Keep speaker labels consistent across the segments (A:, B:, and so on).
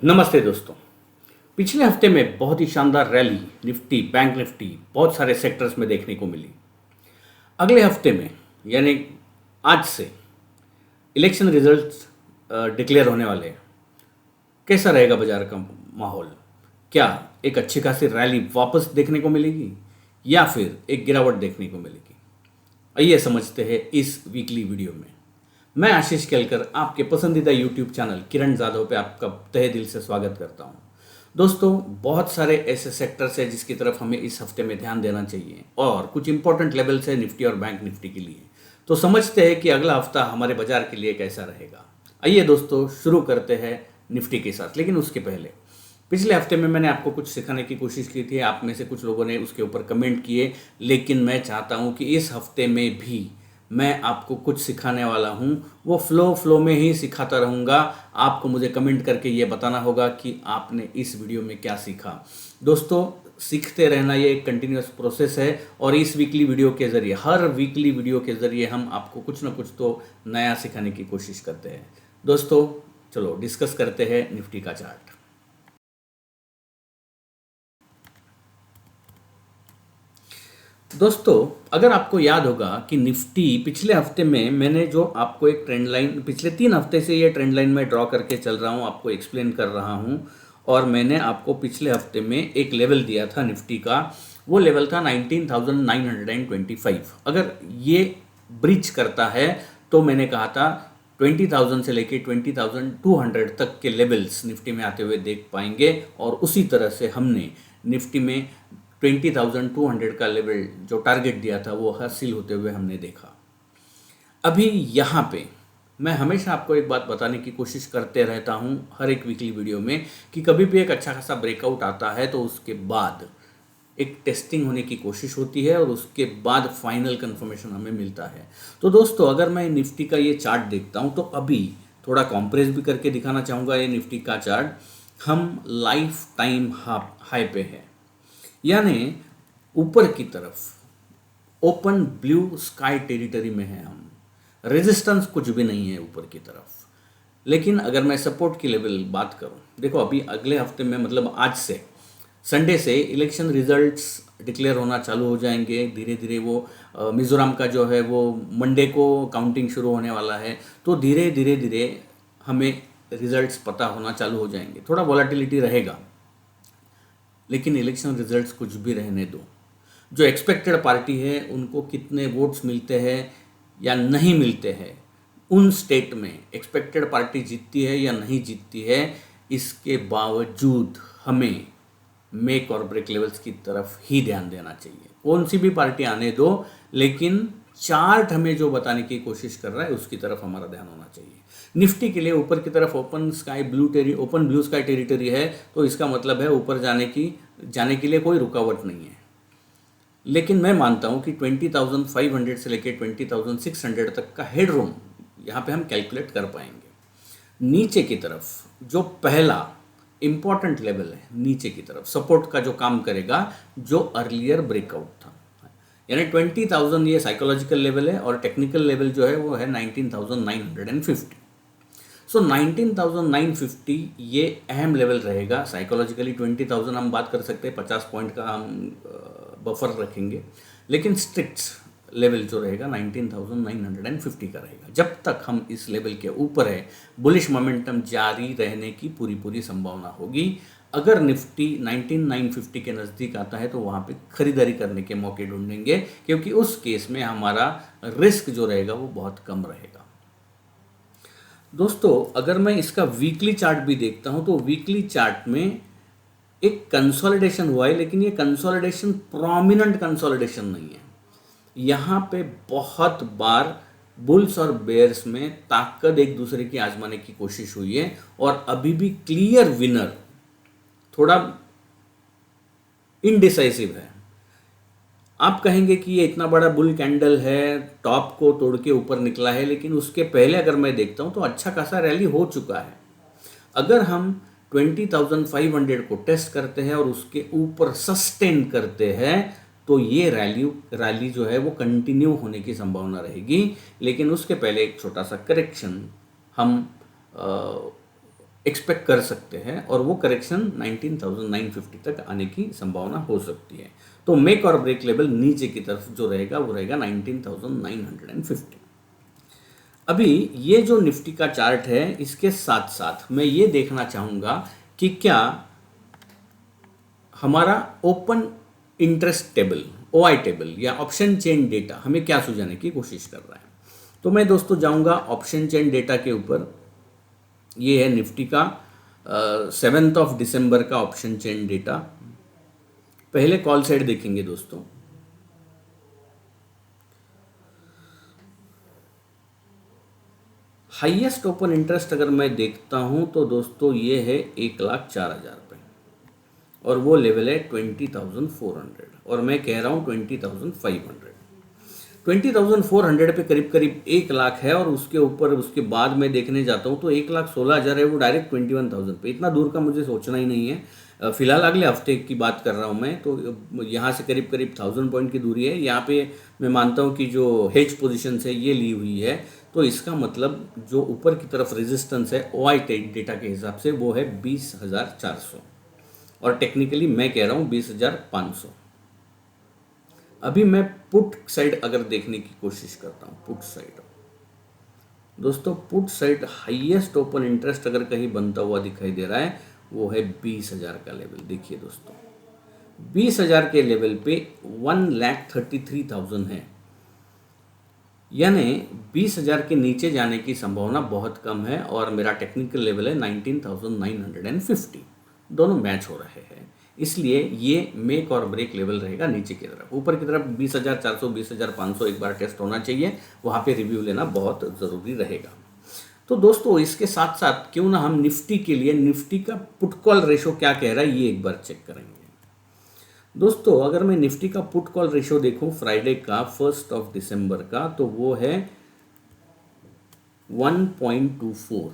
A: नमस्ते दोस्तों। पिछले हफ्ते में बहुत ही शानदार रैली निफ्टी, बैंक निफ्टी बहुत सारे सेक्टर्स में देखने को मिली। अगले हफ्ते में यानी आज से इलेक्शन रिजल्ट्स डिक्लेयर होने वाले हैं। कैसा रहेगा बाजार का माहौल? क्या एक अच्छी खासी रैली वापस देखने को मिलेगी या फिर एक गिरावट देखने को मिलेगी? आइए समझते हैं इस वीकली वीडियो में। मैं आशीष केलकर आपके पसंदीदा यूट्यूब चैनल किरण जाधव पे आपका तहे दिल से स्वागत करता हूं। दोस्तों, बहुत सारे ऐसे सेक्टर्स हैं जिसकी तरफ हमें इस हफ्ते में ध्यान देना चाहिए और कुछ इंपॉर्टेंट लेवल्स है निफ्टी और बैंक निफ्टी के लिए। तो समझते हैं कि अगला हफ्ता हमारे बाजार के लिए कैसा रहेगा। आइए दोस्तों, शुरू करते हैं निफ्टी के साथ। लेकिन उसके पहले पिछले हफ्ते में मैंने आपको कुछ सिखाने की कोशिश की थी। आप में से कुछ लोगों ने उसके ऊपर कमेंट किए, लेकिन मैं चाहता हूं कि इस हफ्ते में भी मैं आपको कुछ सिखाने वाला हूं। वो फ्लो में ही सिखाता रहूँगा। आपको मुझे कमेंट करके ये बताना होगा कि आपने इस वीडियो में क्या सीखा। दोस्तों, सीखते रहना ये एक कंटिन्यूस प्रोसेस है और इस वीकली वीडियो के ज़रिए, हर वीकली वीडियो के ज़रिए हम आपको कुछ ना कुछ तो नया सिखाने की कोशिश करते हैं। दोस्तों, चलो डिस्कस करते हैं निफ्टी का चार्ट। दोस्तों, अगर आपको याद होगा कि निफ्टी पिछले हफ्ते में मैंने जो आपको एक ट्रेंड लाइन, पिछले 3 हफ्ते से ये ट्रेंड लाइन में ड्रॉ करके चल रहा हूँ, आपको एक्सप्लेन कर रहा हूँ। और मैंने आपको पिछले हफ्ते में एक लेवल दिया था निफ्टी का। वो लेवल था 19,925। अगर ये ब्रीच करता है तो मैंने कहा था 20,000 से लेके 20,200 तक के लेवल्स निफ्टी में आते हुए देख पाएंगे। और उसी तरह से हमने निफ्टी में 20,200 का लेवल जो टारगेट दिया था वो हासिल होते हुए हमने देखा। अभी यहाँ पे मैं हमेशा आपको एक बात बताने की कोशिश करते रहता हूँ हर एक वीकली वीडियो में कि कभी भी एक अच्छा खासा ब्रेकआउट आता है तो उसके बाद एक टेस्टिंग होने की कोशिश होती है और उसके बाद फाइनल कंफर्मेशन हमें मिलता है। तो दोस्तों, अगर मैं निफ्टी का ये चार्ट देखता हूँ तो अभी थोड़ा कॉम्प्रेस भी करके दिखाना चाहूँगा। ये निफ्टी का चार्ट हम लाइफ टाइम हाई पे है, यानी ऊपर की तरफ ओपन ब्लू स्काई टेरिटरी में है हम। रेजिस्टेंस कुछ भी नहीं है ऊपर की तरफ। लेकिन अगर मैं सपोर्ट की लेवल बात करूं, देखो अभी अगले हफ्ते में, मतलब आज से संडे से इलेक्शन रिजल्ट्स डिक्लेयर होना चालू हो जाएंगे धीरे धीरे। वो मिज़ोरम का जो है वो मंडे को काउंटिंग शुरू होने वाला है। तो धीरे धीरे हमें रिजल्ट्स पता होना चालू हो जाएंगे। थोड़ा वॉलेटिलिटी रहेगा, लेकिन इलेक्शन रिजल्ट्स कुछ भी रहने दो। जो एक्सपेक्टेड पार्टी है उनको कितने वोट्स मिलते हैं या नहीं मिलते हैं, उन स्टेट में एक्सपेक्टेड पार्टी जीतती है या नहीं जीतती है, इसके बावजूद हमें मेक और ब्रेक लेवल्स की तरफ ही ध्यान देना चाहिए। कौन सी भी पार्टी आने दो, लेकिन चार्ट हमें जो बताने की कोशिश कर रहा है उसकी तरफ हमारा ध्यान होना चाहिए। निफ्टी के लिए ऊपर की तरफ ओपन ब्लू स्काई टेरिटरी है, तो इसका मतलब है ऊपर जाने के लिए कोई रुकावट नहीं है। लेकिन मैं मानता हूं कि 20,500 से लेकर 20,600 तक का हेडरूम यहाँ पे हम कैलकुलेट कर पाएंगे। नीचे की तरफ जो पहला इंपॉर्टेंट लेवल है, नीचे की तरफ सपोर्ट का जो काम करेगा, जो अर्लियर ब्रेकआउट था, यानी 20,000 ये साइकोलॉजिकल लेवल है और टेक्निकल लेवल जो है वो है 19,950। सो 19,950 ये अहम लेवल रहेगा। साइकोलॉजिकली 20,000 हम बात कर सकते हैं, 50 पॉइंट का हम बफर रखेंगे, लेकिन स्ट्रिक्ट लेवल जो रहेगा 19,950 का रहेगा। जब तक हम इस लेवल के ऊपर है, बुलिश मोमेंटम जारी रहने की पूरी संभावना होगी। अगर निफ्टी 19,950 के नज़दीक आता है तो वहाँ पे खरीदारी करने के मौके ढूंढेंगे, क्योंकि उस केस में हमारा रिस्क जो रहेगा वो बहुत कम रहेगा। दोस्तों, अगर मैं इसका वीकली चार्ट भी देखता हूं तो वीकली चार्ट में एक कंसोलिडेशन हुआ है, लेकिन ये कंसोलिडेशन प्रोमिनेंट कंसोलिडेशन नहीं है। यहाँ पे बहुत बार बुल्स और बेयर्स में ताकत एक दूसरे की आजमाने की कोशिश हुई है और अभी भी क्लियर विनर थोड़ा इनडिसाइसिव है। आप कहेंगे कि ये इतना बड़ा बुल कैंडल है, टॉप को तोड़ के ऊपर निकला है, लेकिन उसके पहले अगर मैं देखता हूं तो अच्छा खासा रैली हो चुका है। अगर हम 20,500 को टेस्ट करते हैं और उसके ऊपर सस्टेन करते हैं तो ये रैली जो है वो कंटिन्यू होने की संभावना रहेगी। लेकिन उसके पहले एक छोटा सा करेक्शन हम एक्सपेक्ट कर सकते हैं और वो करेक्शन 19,950 तक आने की संभावना हो सकती है। तो मेक और ब्रेक लेवल नीचे की तरफ जो रहेगा वो रहेगा 19,950। अभी ये जो निफ्टी का चार्ट है, इसके साथ साथ मैं ये देखना चाहूँगा कि क्या हमारा open interest table, OI table या ऑप्शन चेन डेटा हमें क्या सुझाने की कोशिश कर रहा है। तो मैं दोस्तों जाऊंगा ऑप्शन चेन डेटा के ऊपर। ये है निफ्टी का 7 दिसंबर का ऑप्शन चेन डेटा। पहले कॉल साइड देखेंगे दोस्तों। हाईएस्ट ओपन इंटरेस्ट अगर मैं देखता हूं तो दोस्तों ये है 1,04,000 रुपये और वो लेवल है 20,400 और मैं कह रहा हूँ 20,500। 20,400 पे करीब करीब 1 लाख है और उसके ऊपर उसके बाद मैं देखने जाता हूँ तो 1,16,000 है, वो डायरेक्ट 21,000 पे। इतना दूर का मुझे सोचना ही नहीं है। फिलहाल अगले हफ्ते की बात कर रहा हूँ मैं, तो यहाँ से करीब करीब 1000 पॉइंट की दूरी है। यहाँ पे मैं मानता हूँ कि जो हेज पोजीशन है ये ली हुई है, तो इसका मतलब जो ऊपर की तरफ रेजिस्टेंस है ओआई डेटा के हिसाब से वो है 20,400 और टेक्निकली मैं कह रहा हूँ 20,500। अभी मैं पुट साइड अगर देखने की कोशिश करता हूँ, पुट साइड दोस्तों, put side highest open interest अगर कहीं बनता हुआ दिखाई दे रहा है वो है 20,000 का लेवल। देखिए दोस्तों 20,000 के लेवल पे 1,33,000 है, यानी 20,000 के नीचे जाने की संभावना बहुत कम है और मेरा टेक्निकल लेवल है 19,950। दोनों मैच हो रहे हैं, इसलिए ये मेक और ब्रेक लेवल रहेगा नीचे की तरफ। ऊपर की तरफ 20,400 20,500 एक बार टेस्ट होना चाहिए, वहाँ पे रिव्यू लेना बहुत ज़रूरी रहेगा। तो दोस्तों इसके साथ साथ क्यों ना हम निफ्टी के लिए निफ्टी का पुट कॉल रेशो क्या कह रहा है ये एक बार चेक करेंगे। दोस्तों अगर मैं निफ्टी का पुट कॉल रेशो देखूं फ्राइडे का 1 दिसंबर का, तो वो है 1.24।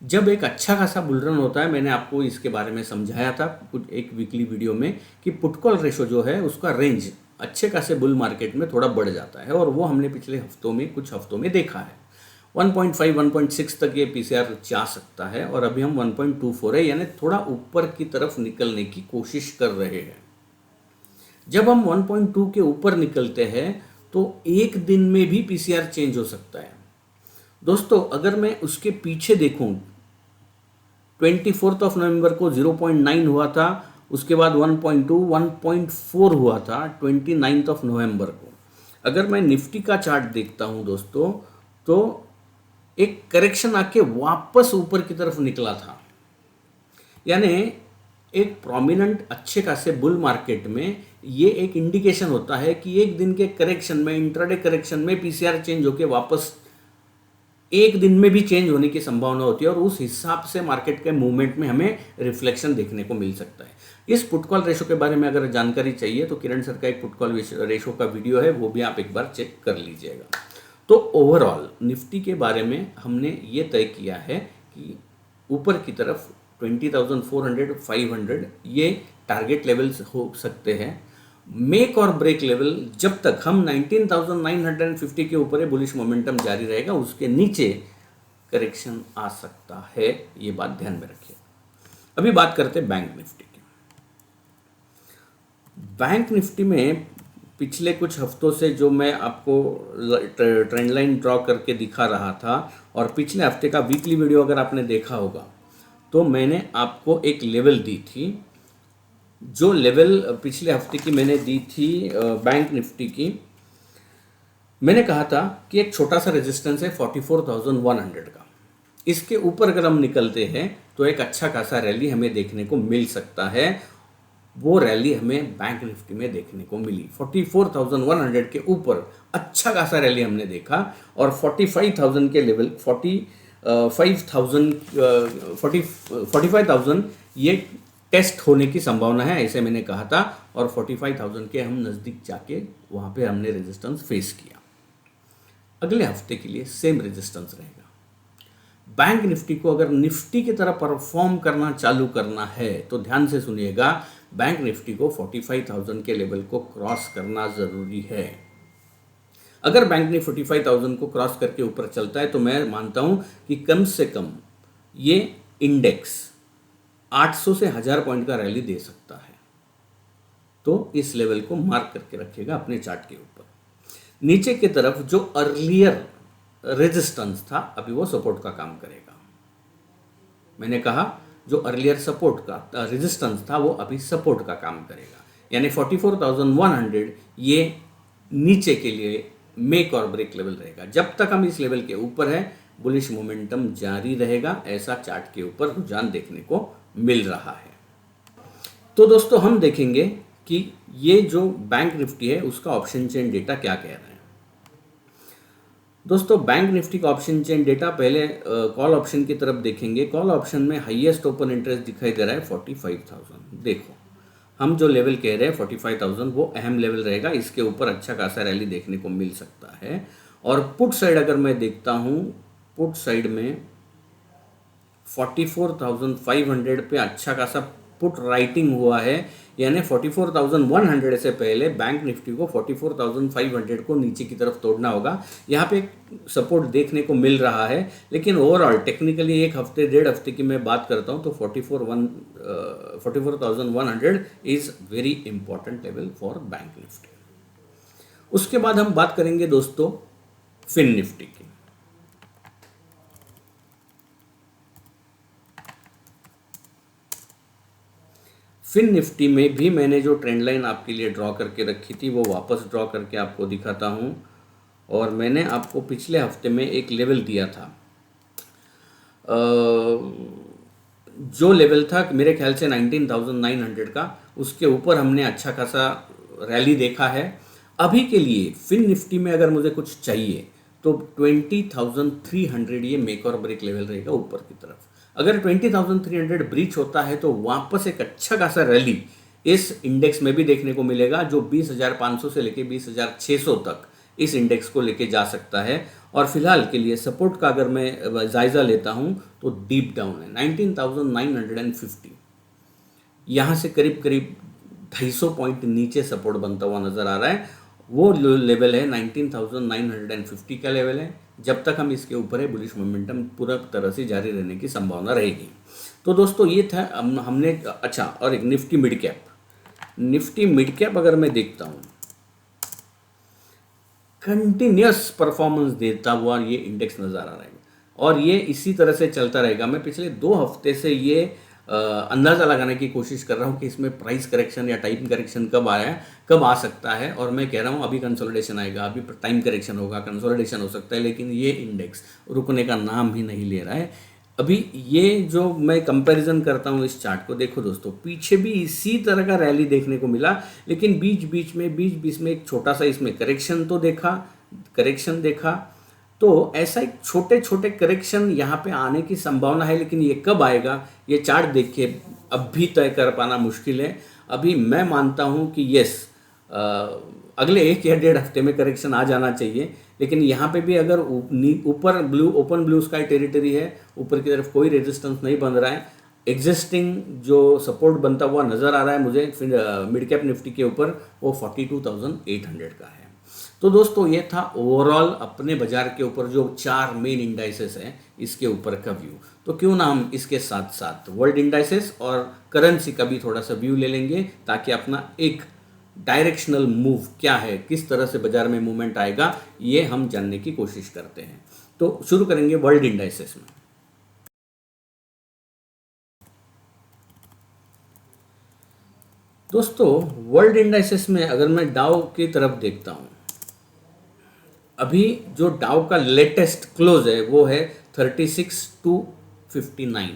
A: जब एक अच्छा खासा बुल रन होता है, मैंने आपको इसके बारे में समझाया था कुछ एक वीकली वीडियो में कि पुट कॉल रेशो जो है उसका रेंज अच्छे खासे बुल मार्केट में थोड़ा बढ़ जाता है और वो हमने पिछले हफ्तों में कुछ हफ्तों में देखा है। 1.5 1.6 तक ये पीसीआर जा सकता है और अभी हम 1.24 है, यानी थोड़ा ऊपर की तरफ निकलने की कोशिश कर रहे हैं। जब हम 1.2 के ऊपर निकलते हैं तो एक दिन में भी पीसीआर चेंज हो सकता है। दोस्तों अगर मैं उसके पीछे देखूं, 24 नवंबर को 0.9 हुआ था, उसके बाद 1.2 1.4 हुआ था 29 नवंबर को। अगर मैं निफ्टी का चार्ट देखता हूं दोस्तों, तो एक करेक्शन आके वापस ऊपर की तरफ निकला था, यानी एक प्रोमिनेंट अच्छे खासे बुल मार्केट में ये एक इंडिकेशन होता है कि एक दिन के करेक्शन में, इंट्राडे करेक्शन में पीसीआर चेंज होके वापस एक दिन में भी चेंज होने की संभावना होती है और उस हिसाब से मार्केट के मूवमेंट में हमें रिफ्लेक्शन देखने को मिल सकता है। इस पुट कॉल रेशो के बारे में अगर जानकारी चाहिए तो किरण सर का एक पुट कॉल रेशो का वीडियो है, वो भी आप एक बार चेक कर लीजिएगा। तो ओवरऑल निफ्टी के बारे में हमने ये तय किया है कि ऊपर की तरफ 20,400 500 ये टारगेट लेवल्स हो सकते हैं। मेक और ब्रेक लेवल जब तक हम 19,950 के ऊपर है, बुलिश मोमेंटम जारी रहेगा, उसके नीचे करेक्शन आ सकता है, ये बात ध्यान में रखिए। अभी बात करते हैं बैंक निफ्टी की। बैंक निफ्टी में पिछले कुछ हफ्तों से जो मैं आपको ट्रेंड लाइन ड्रॉ करके दिखा रहा था और पिछले हफ्ते का वीकली वीडियो अगर आपने देखा होगा तो मैंने आपको एक लेवल दी थी। जो लेवल पिछले हफ्ते की मैंने दी थी बैंक निफ्टी की, मैंने कहा था कि एक छोटा सा रेजिस्टेंस है 44,100 का। इसके ऊपर अगर हम निकलते हैं तो एक अच्छा खासा रैली हमें देखने को मिल सकता है। वो रैली हमें बैंक निफ्टी में देखने को मिली। 44,100 के ऊपर अच्छा खासा रैली हमने देखा और 45,000 के लेवल 45,000 ये टेस्ट होने की संभावना है, ऐसे मैंने कहा था। और 45,000 के हम नज़दीक जाके वहाँ पे हमने रेजिस्टेंस फेस किया। अगले हफ्ते के लिए सेम रेजिस्टेंस रहेगा। बैंक निफ्टी को अगर निफ्टी की तरह परफॉर्म करना चालू करना है तो ध्यान से सुनिएगा, बैंक निफ्टी को 45,000 के लेवल को क्रॉस करना ज़रूरी है। अगर बैंक ने 45,000 को क्रॉस करके ऊपर चलता है तो मैं मानता हूं कि कम से कम ये इंडेक्स 800 से 1000 पॉइंट का रैली दे सकता है। तो इस लेवल को मार्क करके रखिएगा अपने चार्ट के ऊपर। नीचे की तरफ जो अर्लियर रेजिस्टेंस था अभी वो सपोर्ट का काम करेगा। मैंने कहा जो अर्लियर सपोर्ट का रेजिस्टेंस था वो अभी सपोर्ट का काम करेगा, यानी 44,100 ये नीचे के लिए मेक और ब्रेक लेवल रहेगा। जब तक हम इस लेवल के ऊपर है बुलिश मोमेंटम जारी रहेगा, ऐसा चार्ट के ऊपर रुझान देखने को मिल रहा है। तो दोस्तों हम देखेंगे कि ये जो बैंक निफ्टी है उसका ऑप्शन चेन डेटा क्या कह रहा है। दोस्तों बैंक निफ्टी का ऑप्शन चेन डेटा पहले कॉल ऑप्शन की तरफ देखेंगे। कॉल ऑप्शन में हाईएस्ट ओपन इंटरेस्ट दिखाई दे रहा है 45,000। देखो हम जो लेवल कह रहे हैं 45,000 वो अहम लेवल रहेगा, इसके ऊपर अच्छा खासा रैली देखने को मिल सकता है। और पुट साइड अगर मैं देखता हूँ, पुट साइड में 44,500 पे अच्छा खासा पुट राइटिंग हुआ है, यानी 44,100 से पहले बैंक निफ्टी को 44,500 को नीचे की तरफ तोड़ना होगा। यहाँ पे सपोर्ट देखने को मिल रहा है, लेकिन ओवरऑल टेक्निकली एक हफ्ते डेढ़ हफ्ते की मैं बात करता हूँ तो 44,100 is very important level for bank Nifty. उसके बाद हम बात करेंगे दोस्तों फिन निफ्टी की। फिन निफ्टी में भी मैंने जो ट्रेंड लाइन आपके लिए ड्रॉ करके रखी थी वो वापस ड्रॉ करके आपको दिखाता हूँ। और मैंने आपको पिछले हफ्ते में एक लेवल दिया था, जो लेवल था मेरे ख्याल से 19,900 का, उसके ऊपर हमने अच्छा खासा रैली देखा है। अभी के लिए फिन निफ्टी में अगर मुझे कुछ चाहिए तो 20,300 ये मेक और ब्रेक लेवल रहेगा ऊपर की तरफ। अगर 20,300 ब्रीच होता है तो वापस एक अच्छा खासा रैली इस इंडेक्स में भी देखने को मिलेगा, जो 20,500 से लेके 20,600 तक इस इंडेक्स को लेके जा सकता है। और फिलहाल के लिए सपोर्ट का अगर मैं जायज़ा लेता हूं तो डीप डाउन है 19,950, यहाँ से करीब करीब 250 पॉइंट नीचे सपोर्ट बनता हुआ नज़र आ रहा है। वो लेवल है 19,950 का लेवल है। जब तक हम इसके ऊपर है बुलिश मोमेंटम पूरा तरह से जारी रहने की संभावना रहेगी। तो दोस्तों ये था हमने। अच्छा, और एक निफ्टी मिड कैप अगर मैं देखता हूँ कंटिन्यूस परफॉर्मेंस देता हुआ ये इंडेक्स नज़र आ रहा है और ये इसी तरह से चलता रहेगा। मैं पिछले 2 हफ्ते से ये अंदाज़ा लगाने की कोशिश कर रहा हूँ कि इसमें प्राइस करेक्शन या टाइम करेक्शन कब आ सकता है। और मैं कह रहा हूँ अभी कंसोलिडेशन आएगा, अभी टाइम करेक्शन होगा, कंसोलिडेशन हो सकता है, लेकिन ये इंडेक्स रुकने का नाम ही नहीं ले रहा है। अभी ये जो मैं कंपैरिजन करता हूँ इस चार्ट को, देखो दोस्तों पीछे भी इसी तरह का रैली देखने को मिला, लेकिन बीच बीच में एक छोटा सा इसमें करेक्शन देखा। तो ऐसा एक छोटे छोटे करेक्शन यहाँ पे आने की संभावना है, लेकिन ये कब आएगा ये चार्ट देख के अभी तय कर पाना मुश्किल है। अभी मैं मानता हूँ कि यस, अगले 1 या 1.5 हफ्ते में करेक्शन आ जाना चाहिए, लेकिन यहाँ पे भी अगर ऊपर ओपन ब्लू स्काई टेरिटरी है, ऊपर की तरफ कोई रेजिस्टेंस नहीं बन रहा है, एग्जिस्टिंग जो सपोर्ट बनता हुआ नज़र आ रहा है मुझे मिड कैप निफ्टी के ऊपर, वो 42,800 का है। तो दोस्तों ये था ओवरऑल अपने बाजार के ऊपर जो 4 मेन इंडाइसेस हैं इसके ऊपर का व्यू। तो क्यों ना हम इसके साथ साथ वर्ल्ड इंडाइसेस और करेंसी का भी थोड़ा सा व्यू ले लेंगे, ताकि अपना एक डायरेक्शनल मूव क्या है, किस तरह से बाजार में मूवमेंट आएगा, ये हम जानने की कोशिश करते हैं। तो शुरू करेंगे वर्ल्ड इंडाइसेस में। दोस्तों वर्ल्ड इंडाइसेस में अगर मैं डाउ की तरफ देखता हूँ, अभी जो डाउ का लेटेस्ट क्लोज है वो है 36,259,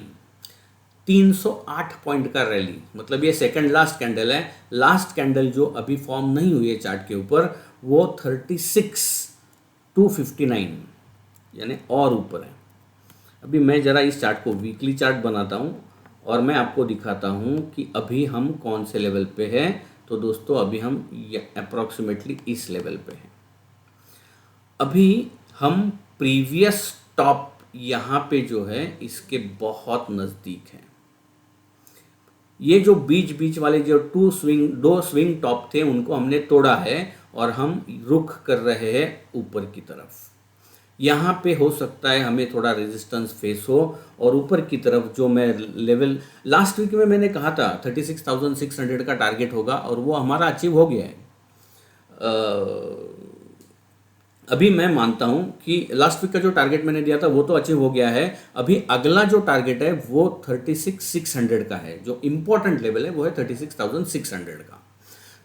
A: 308 पॉइंट का रैली, मतलब ये सेकंड लास्ट कैंडल है। लास्ट कैंडल जो अभी फॉर्म नहीं हुई है चार्ट के ऊपर वो 36,259 यानी और ऊपर है। अभी मैं ज़रा इस चार्ट को वीकली चार्ट बनाता हूँ और मैं आपको दिखाता हूँ कि अभी हम कौन से लेवल पे हैं। तो दोस्तों अभी हम अप्रॉक्सीमेटली इस लेवल पे हैं। अभी हम प्रीवियस टॉप यहाँ पे जो है इसके बहुत नज़दीक है। ये जो बीच वाले जो दो स्विंग टॉप थे उनको हमने तोड़ा है और हम रुख कर रहे हैं ऊपर की तरफ। यहाँ पे हो सकता है हमें थोड़ा रेजिस्टेंस फेस हो, और ऊपर की तरफ जो मैं लेवल लास्ट वीक में मैंने कहा था 36,600 का टारगेट होगा, और वो हमारा अचीव हो गया है। अभी मैं मानता हूँ कि लास्ट वीक का जो टारगेट मैंने दिया था वो तो अचीव हो गया है। अभी अगला जो टारगेट है वो 36,600 का है। जो इम्पोर्टेंट लेवल है वो है 36,600 का।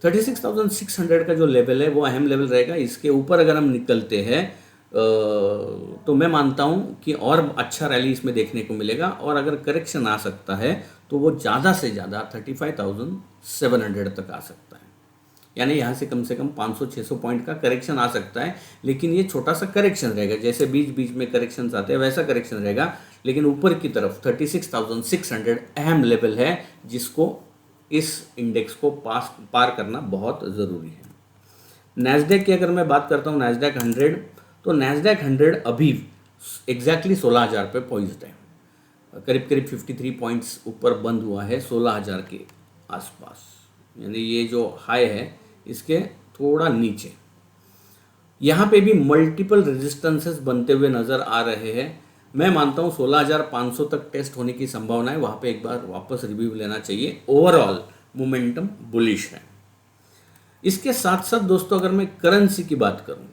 A: 36,600 का जो लेवल है वो अहम लेवल रहेगा। इसके ऊपर अगर हम निकलते हैं तो मैं मानता हूँ कि और अच्छा रैली इसमें देखने को मिलेगा, और अगर करेक्शन आ सकता है तो वो ज़्यादा से ज़्यादा 35,700 तक आ सकता है। यानी यहाँ से कम 500-600 पॉइंट का करेक्शन आ सकता है, लेकिन ये छोटा सा करेक्शन रहेगा। जैसे बीच बीच में करेक्शंस आते हैं वैसा करेक्शन रहेगा, लेकिन ऊपर की तरफ 36,600 अहम लेवल है, जिसको इस इंडेक्स को पार करना बहुत ज़रूरी है। नैस्डैक की अगर मैं बात करता हूँ, नैस्डैक 100, तो नैस्डैक 100 अभी एग्जैक्टली 16,000 पे पहुँचता है। करीब करीब 53 पॉइंट्स ऊपर बंद हुआ है 16,000 के आसपास। यानी ये जो हाई है इसके थोड़ा नीचे। यहाँ पे भी मल्टीपल रेजिस्टेंसेस बनते हुए नज़र आ रहे हैं। मैं मानता हूँ 16,500 तक टेस्ट होने की संभावना है। वहाँ पे एक बार वापस रिव्यू लेना चाहिए। ओवरऑल मोमेंटम बुलिश है। इसके साथ साथ दोस्तों अगर मैं करेंसी की बात करूँ,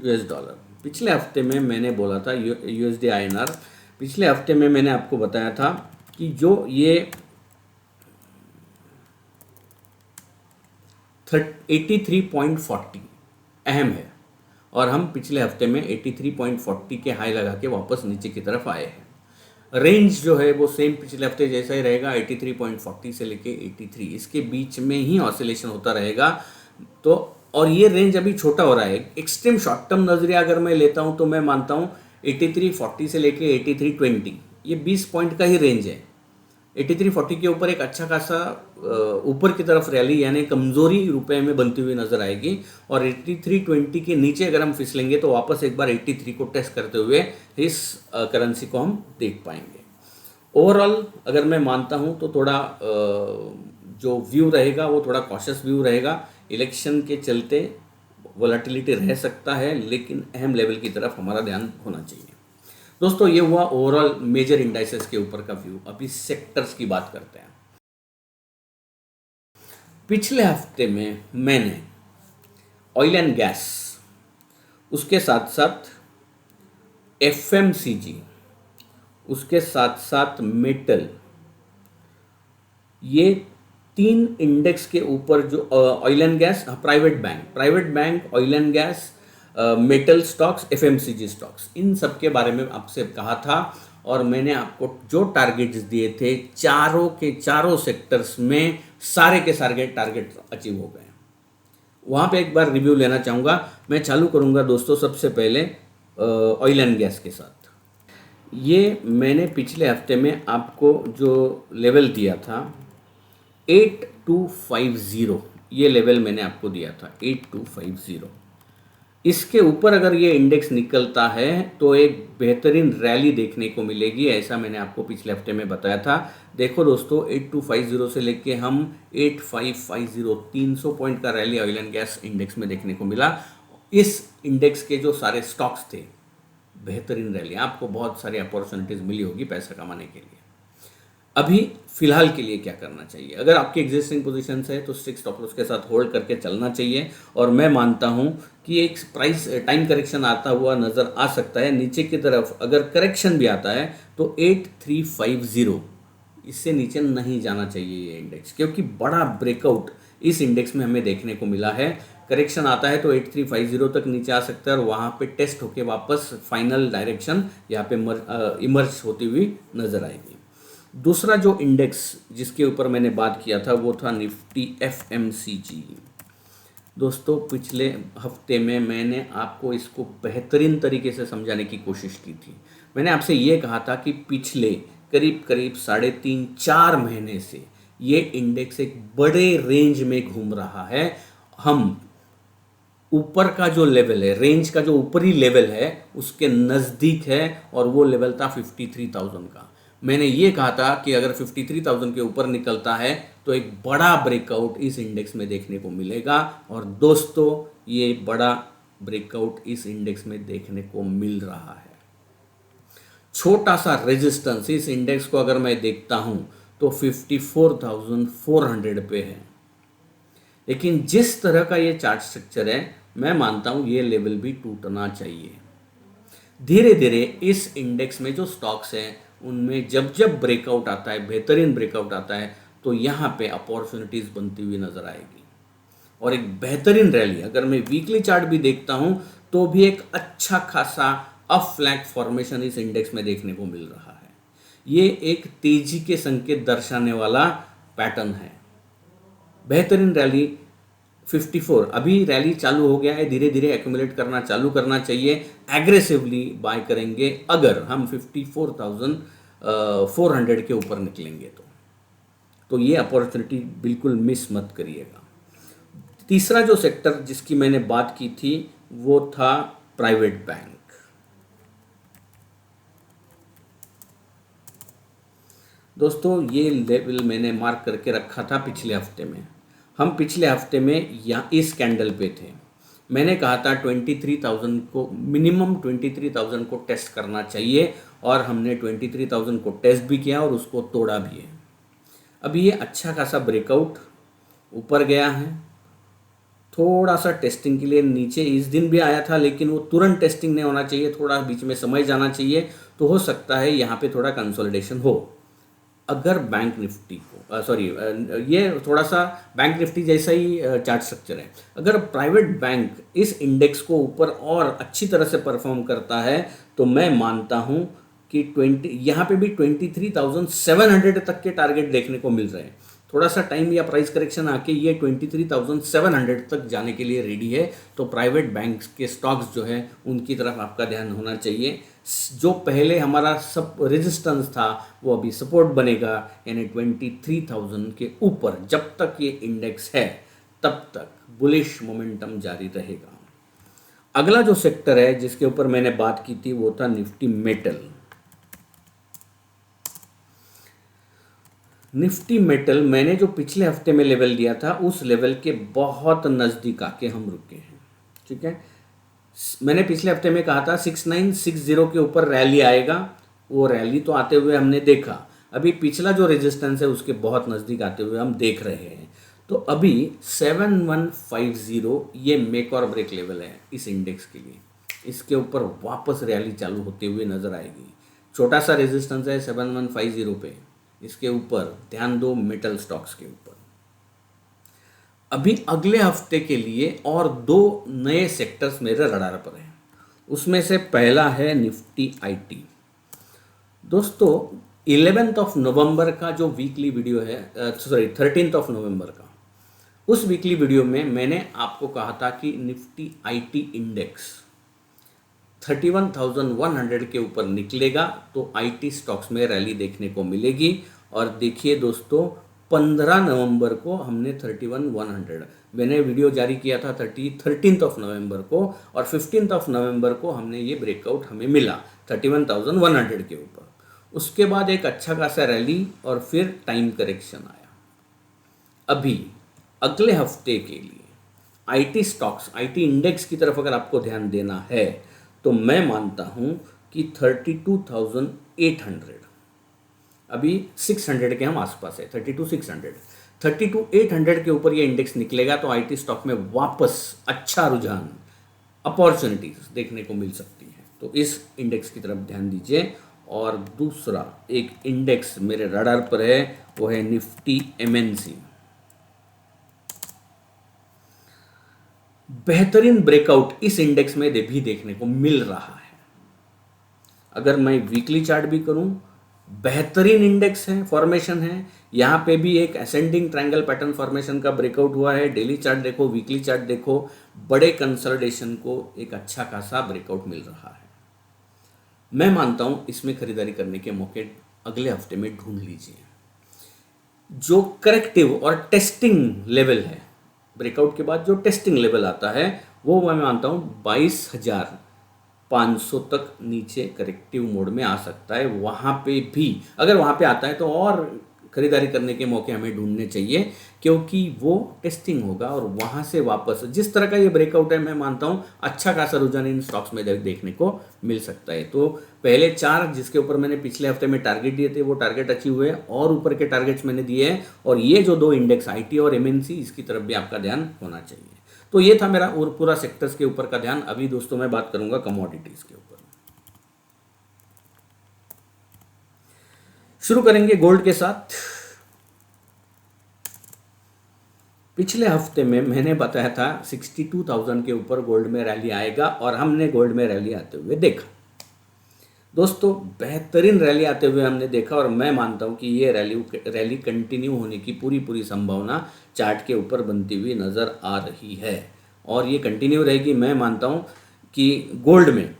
A: यूएस डॉलर, पिछले हफ्ते में मैंने बोला था यूएसडी आईएनआर, पिछले हफ्ते में मैंने आपको बताया था कि जो ये 83.40 अहम है, और हम पिछले हफ्ते में 83.40 के हाई लगा के वापस नीचे की तरफ आए हैं। रेंज जो है वो सेम पिछले हफ्ते जैसा ही रहेगा, 83.40 से लेके 83, इसके बीच में ही ऑसिलेशन होता रहेगा। तो और ये रेंज अभी छोटा हो रहा है। एक्सट्रीम शॉर्ट टर्म नजरिया अगर मैं लेता हूँ तो मैं मानता हूँ 83.40 से लेके 83.20, ये 20 पॉइंट का ही रेंज है। 83.40 के ऊपर एक अच्छा खासा ऊपर की तरफ रैली यानी कमजोरी रुपए में बनती हुई नजर आएगी, और 83.20 के नीचे अगर हम फिसलेंगे तो वापस एक बार 83 को टेस्ट करते हुए इस करेंसी को हम देख पाएंगे। ओवरऑल अगर मैं मानता हूं तो थोड़ा जो व्यू रहेगा वो थोड़ा कॉशियस व्यू रहेगा। इलेक्शन के चलते वोलेटिलिटी रह सकता है, लेकिन अहम लेवल की तरफ हमारा ध्यान होना चाहिए। दोस्तों ये हुआ ओवरऑल मेजर इंडाइसेस के ऊपर का व्यू। अभी सेक्टर्स की बात करते हैं। पिछले हफ्ते में मैंने ऑयल एंड गैस, उसके साथ साथ एफएमसीजी, उसके साथ साथ मेटल, ये 3 इंडेक्स के ऊपर जो oil and gas, private bank, oil and gas, metal stocks, FMCG stocks, इन सब के बारे में आपसे कहा था, और मैंने आपको जो टारगेट्स दिए थे चारों के चारों सेक्टर्स में सारे के सारे टारगेट अचीव हो गए। वहाँ पे एक बार रिव्यू लेना चाहूँगा। मैं चालू करूँगा दोस्तों सबसे पहले ऑयल एंड गैस के साथ। ये मैंने पिछले हफ्ते में आपको जो लेवल दिया था 8250, ये लेवल मैंने आपको दिया था 8250। इसके ऊपर अगर ये इंडेक्स निकलता है तो एक बेहतरीन रैली देखने को मिलेगी, ऐसा मैंने आपको पिछले हफ्ते में बताया था। देखो दोस्तों 8250 से लेके हम 8550, 300 पॉइंट का rally oil and gas index में देखने को मिला। इस इंडेक्स के जो सारे स्टॉक्स थे, बेहतरीन रैली, आपको बहुत सारी अपॉर्चुनिटीज़ मिली होगी पैसा कमाने के लिए। अभी फिलहाल के लिए क्या करना चाहिए? अगर आपकी एग्जिस्टिंग पोजीशंस है तो स्ट्रिक्ट स्टॉप लॉस के साथ होल्ड करके चलना चाहिए, और मैं मानता हूं कि एक प्राइस टाइम करेक्शन आता हुआ नज़र आ सकता है नीचे की तरफ। अगर करेक्शन भी आता है तो 8350, इससे नीचे नहीं जाना चाहिए ये इंडेक्स, क्योंकि बड़ा ब्रेकआउट इस इंडेक्स में हमें देखने को मिला है। करेक्शन आता है तो 8350 तक नीचे आ सकता है, और वहाँ पे टेस्ट होके वापस फाइनल डायरेक्शन यहाँ पे इमर्ज होती हुई नज़र आएगी। दूसरा जो इंडेक्स जिसके ऊपर मैंने बात किया था वो था निफ्टी एफएमसीजी। दोस्तों पिछले हफ्ते में मैंने आपको इसको बेहतरीन तरीके से समझाने की कोशिश की थी। मैंने आपसे ये कहा था कि पिछले करीब करीब 3.5-4 महीने से ये इंडेक्स एक बड़े रेंज में घूम रहा है। हम ऊपर का जो लेवल है, रेंज का जो ऊपरी लेवल है उसके नज़दीक है, और वो लेवल था 53,000 का। मैंने ये कहा था कि अगर 53,000 के ऊपर निकलता है तो एक बड़ा ब्रेकआउट इस इंडेक्स में देखने को मिलेगा, और दोस्तों ये बड़ा ब्रेकआउट इस इंडेक्स में देखने को मिल रहा है। छोटा सा रेजिस्टेंस इस इंडेक्स को अगर मैं देखता हूं तो 54,400 पे है, लेकिन जिस तरह का ये चार्ट स्ट्रक्चर है मैं मानता हूं ये लेवल भी टूटना चाहिए। धीरे धीरे इस इंडेक्स में जो स्टॉक्स हैं उनमें जब जब ब्रेकआउट आता है, बेहतरीन ब्रेकआउट आता है, तो यहाँ पे अपॉर्चुनिटीज बनती हुई नजर आएगी और एक बेहतरीन रैली। अगर मैं वीकली चार्ट भी देखता हूं तो भी एक अच्छा खासा अप फ्लैग फॉर्मेशन इस इंडेक्स में देखने को मिल रहा है। ये एक तेजी के संकेत दर्शाने वाला पैटर्न है। बेहतरीन रैली 54, अभी रैली चालू हो गया है, धीरे धीरे एक्यूमुलेट करना चालू करना चाहिए। एग्रेसिवली बाय करेंगे अगर हम 54,400 के ऊपर निकलेंगे तो ये अपॉर्चुनिटी बिल्कुल मिस मत करिएगा। तीसरा जो सेक्टर जिसकी मैंने बात की थी वो था प्राइवेट बैंक। दोस्तों ये लेवल मैंने मार्क करके रखा था पिछले हफ्ते में। हम पिछले हफ्ते में यहाँ इस कैंडल पे थे। मैंने कहा था 23,000 को, मिनिमम 23,000 को टेस्ट करना चाहिए और हमने 23,000 को टेस्ट भी किया और उसको तोड़ा भी है। अभी ये अच्छा खासा ब्रेकआउट ऊपर गया है, थोड़ा सा टेस्टिंग के लिए नीचे इस दिन भी आया था, लेकिन वो तुरंत टेस्टिंग नहीं होना चाहिए, थोड़ा बीच में समय जाना चाहिए। तो हो सकता है यहाँ पे थोड़ा कंसोलिडेशन हो। अगर बैंक निफ्टी को ये थोड़ा सा बैंक निफ्टी जैसा ही चार्ट स्ट्रक्चर है। अगर प्राइवेट बैंक इस इंडेक्स को ऊपर और अच्छी तरह से परफॉर्म करता है तो मैं मानता हूं कि यहाँ पे भी 23,700 तक के टारगेट देखने को मिल रहे हैं। थोड़ा सा टाइम या प्राइस करेक्शन आके ये 23,700 तक जाने के लिए रेडी है। तो प्राइवेट बैंक के स्टॉक्स जो है उनकी तरफ आपका ध्यान होना चाहिए। जो पहले हमारा सब रेजिस्टेंस था वो अभी सपोर्ट बनेगा, यानी 23,000 के ऊपर जब तक ये इंडेक्स है तब तक बुलिश मोमेंटम जारी रहेगा। अगला जो सेक्टर है जिसके ऊपर मैंने बात की थी वो था निफ्टी मेटल। निफ्टी मेटल मैंने जो पिछले हफ्ते में लेवल दिया था उस लेवल के बहुत नज़दीक आके हम रुके हैं। ठीक है, मैंने पिछले हफ्ते में कहा था 6960 के ऊपर रैली आएगा। वो रैली तो आते हुए हमने देखा। अभी पिछला जो रेजिस्टेंस है उसके बहुत नज़दीक आते हुए हम देख रहे हैं। तो अभी 7150 ये मेक और ब्रेक लेवल है इस इंडेक्स के लिए। इसके ऊपर वापस रैली चालू होते हुए नज़र आएगी। छोटा सा रेजिस्टेंस है 7150 पे, इसके ऊपर ध्यान दो मेटल स्टॉक्स के ऊपर। अभी अगले हफ्ते के लिए और 2 नए सेक्टर्स मेरे रडार पर हैं। उसमें से पहला है निफ्टी आईटी। दोस्तों 11 नवंबर का जो वीकली वीडियो है, 13 नवंबर का, उस वीकली वीडियो में मैंने आपको कहा था कि निफ्टी आईटी इंडेक्स 31,100 के ऊपर निकलेगा तो आईटी स्टॉक्स में रैली देखने को मिलेगी। और देखिए दोस्तों 15 नवंबर को हमने 31,100, मैंने वीडियो जारी किया था 13 नवंबर को, और 15 नवंबर को हमने ये ब्रेकआउट हमें मिला 31,100 के ऊपर। उसके बाद एक अच्छा खासा रैली और फिर टाइम करेक्शन आया। अभी अगले हफ्ते के लिए आईटी स्टॉक्स, आईटी इंडेक्स की तरफ अगर आपको ध्यान देना है तो मैं मानता हूं कि 32,800, अभी 600 के हम आसपास है, 32,800 के ऊपर ये इंडेक्स निकलेगा तो आईटी स्टॉक में वापस अच्छा रुझान, अपॉर्चुनिटीज देखने को मिल सकती है। तो इस इंडेक्स की तरफ ध्यान दीजिए। और दूसरा एक इंडेक्स मेरे रडार पर है वो है निफ्टी एमएनसी। बेहतरीन ब्रेकआउट इस इंडेक्स में भी देखने को मिल रहा है। अगर मैं वीकली चार्ट भी करूं, बेहतरीन इंडेक्स है, फॉर्मेशन है। यहाँ पे भी एक असेंडिंग ट्रायंगल पैटर्न फॉर्मेशन का ब्रेकआउट हुआ है। डेली चार्ट देखो, वीकली चार्ट देखो, बड़े कंसोलिडेशन को एक अच्छा खासा ब्रेकआउट मिल रहा है। मैं मानता हूं इसमें खरीदारी करने के मौके अगले हफ्ते में ढूंढ लीजिए। जो करेक्टिव और टेस्टिंग लेवल है, ब्रेकआउट के बाद जो टेस्टिंग लेवल आता है वो मैं मानता हूं 22,500 तक नीचे करेक्टिव मोड में आ सकता है। वहां पे भी अगर वहां पे आता है तो और खरीदारी करने के मौके हमें ढूंढने चाहिए, क्योंकि वो टेस्टिंग होगा और वहाँ से वापस जिस तरह का ये ब्रेकआउट है, मैं मानता हूँ अच्छा खासा रुझान इन स्टॉक्स में देखने को मिल सकता है। तो पहले 4 जिसके ऊपर मैंने पिछले हफ्ते में टारगेट दिए थे वो टारगेट अचीव हुए और ऊपर के टारगेट्स मैंने दिए हैं। और ये जो 2 इंडेक्स IT और MNC, इसकी तरफ भी आपका ध्यान होना चाहिए। तो ये था मेरा और पूरा सेक्टर्स के ऊपर का ध्यान। अभी दोस्तों मैं बात करूंगा कमोडिटीज के ऊपर। शुरू करेंगे गोल्ड के साथ। पिछले हफ्ते में मैंने बताया था 62,000 के ऊपर गोल्ड में रैली आएगा और हमने गोल्ड में रैली आते हुए देखा। दोस्तों बेहतरीन रैली आते हुए हमने देखा और मैं मानता हूं कि ये रैली कंटिन्यू होने की पूरी संभावना चार्ट के ऊपर बनती हुई नज़र आ रही है और ये कंटिन्यू रहेगी। मैं मानता हूं कि गोल्ड में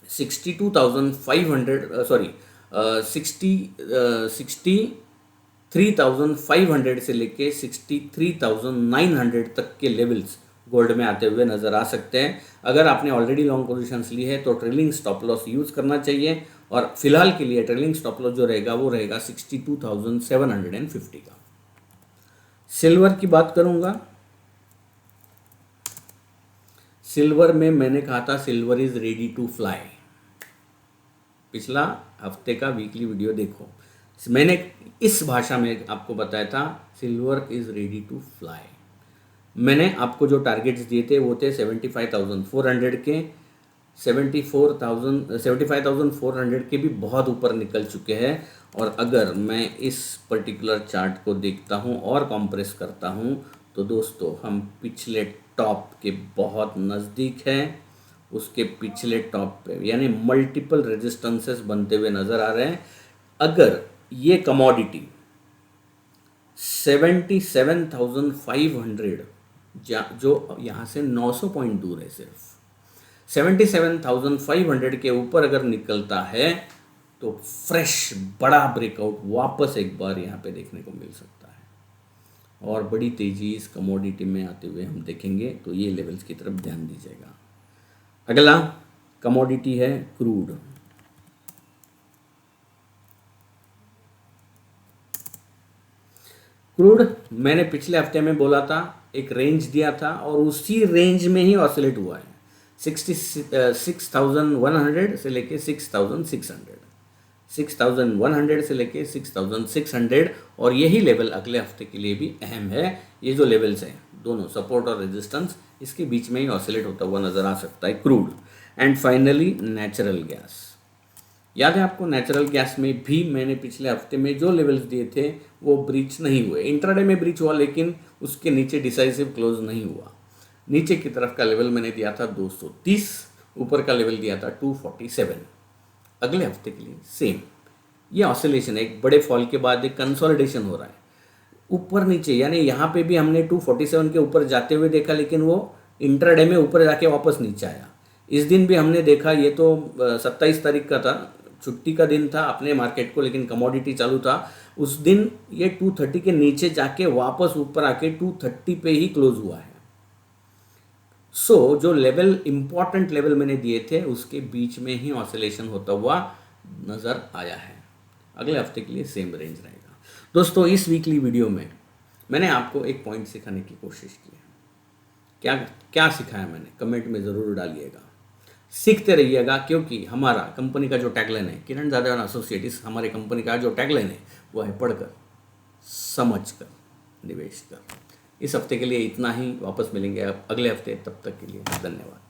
A: 63,500 से लेके 63,900 तक के लेवल्स गोल्ड में आते हुए नज़र आ सकते हैं। अगर आपने ऑलरेडी लॉन्ग पोजीशंस ली है तो ट्रेलिंग स्टॉप लॉस यूज़ करना चाहिए और फिलहाल के लिए ट्रेलिंग स्टॉप लॉस जो रहेगा वो रहेगा 62,750 का। सिल्वर की बात करूंगा। सिल्वर में मैंने कहा था silver is ready to fly. पिछला हफ्ते का वीकली वीडियो देखो, मैंने इस भाषा में आपको बताया था silver is ready to fly. मैंने आपको जो टारगेट्स दिए थे वो थे 75,400 के, 75,400 के भी बहुत ऊपर निकल चुके हैं। और अगर मैं इस पर्टिकुलर चार्ट को देखता हूं और कंप्रेस करता हूं तो दोस्तों हम पिछले टॉप के बहुत नज़दीक हैं। उसके पिछले टॉप पे यानी मल्टीपल रेजिस्टेंसेस बनते हुए नज़र आ रहे हैं। अगर ये कमोडिटी 77,500 जो यहाँ से 900 पॉइंट दूर है, सिर्फ 77,500 के ऊपर अगर निकलता है तो फ्रेश बड़ा ब्रेकआउट वापस एक बार यहाँ पे देखने को मिल सकता है और बड़ी तेजी इस कमोडिटी में आते हुए हम देखेंगे। तो ये लेवल्स की तरफ ध्यान दीजिएगा। अगला कमोडिटी है क्रूड। क्रूड मैंने पिछले हफ्ते में बोला था, एक रेंज दिया था और उसी रेंज में ही ऑसिलेट हुआ है। 66,100 से लेके 6,600, 6,100 से लेके 6,600 और यही लेवल अगले हफ्ते के लिए भी अहम है। ये जो लेवल्स हैं दोनों सपोर्ट और रेजिस्टेंस, इसके बीच में ही ऑसिलेट होता हुआ नज़र आ सकता है crude. And finally natural gas. याद है आपको, नेचुरल गैस में भी मैंने पिछले हफ्ते में जो लेवल्स दिए थे वो ब्रीच नहीं हुए। इंट्राडे में ब्रीच हुआ लेकिन उसके नीचे डिसाइसिव क्लोज नहीं हुआ। नीचे की तरफ का लेवल मैंने दिया था 230, ऊपर का लेवल दिया था 247। अगले हफ्ते के लिए सेम ये ऑसिलेशन है, एक बड़े फॉल के बाद एक कंसोलिडेशन हो रहा है ऊपर नीचे। यानी यहाँ पे भी हमने 247 के ऊपर जाते हुए देखा लेकिन वो इंट्राडे में ऊपर जाके वापस नीचे आया। इस दिन भी हमने देखा, ये तो 27 तारीख का था, छुट्टी का दिन था अपने मार्केट को, लेकिन कमोडिटी चालू था। उस दिन ये 230 के नीचे जाके वापस ऊपर आके 230 पे ही क्लोज हुआ है। जो लेवल इंपॉर्टेंट लेवल मैंने दिए थे उसके बीच में ही ऑसिलेशन होता हुआ नज़र आया है। अगले हफ्ते के लिए सेम रेंज रहेगा। दोस्तों इस वीकली वीडियो में मैंने आपको एक पॉइंट सिखाने की कोशिश की है। क्या सिखाया मैंने कमेंट में ज़रूर डालिएगा। सीखते रहिएगा, क्योंकि हमारा कंपनी का जो टैगलाइन है, किरण जादव एसोसिएट, इस हमारे कंपनी का जो टैगलाइन है वो है पढ़कर समझकर निवेश कर। इस हफ्ते के लिए इतना ही, वापस मिलेंगे अगले हफ्ते, तब तक के लिए धन्यवाद।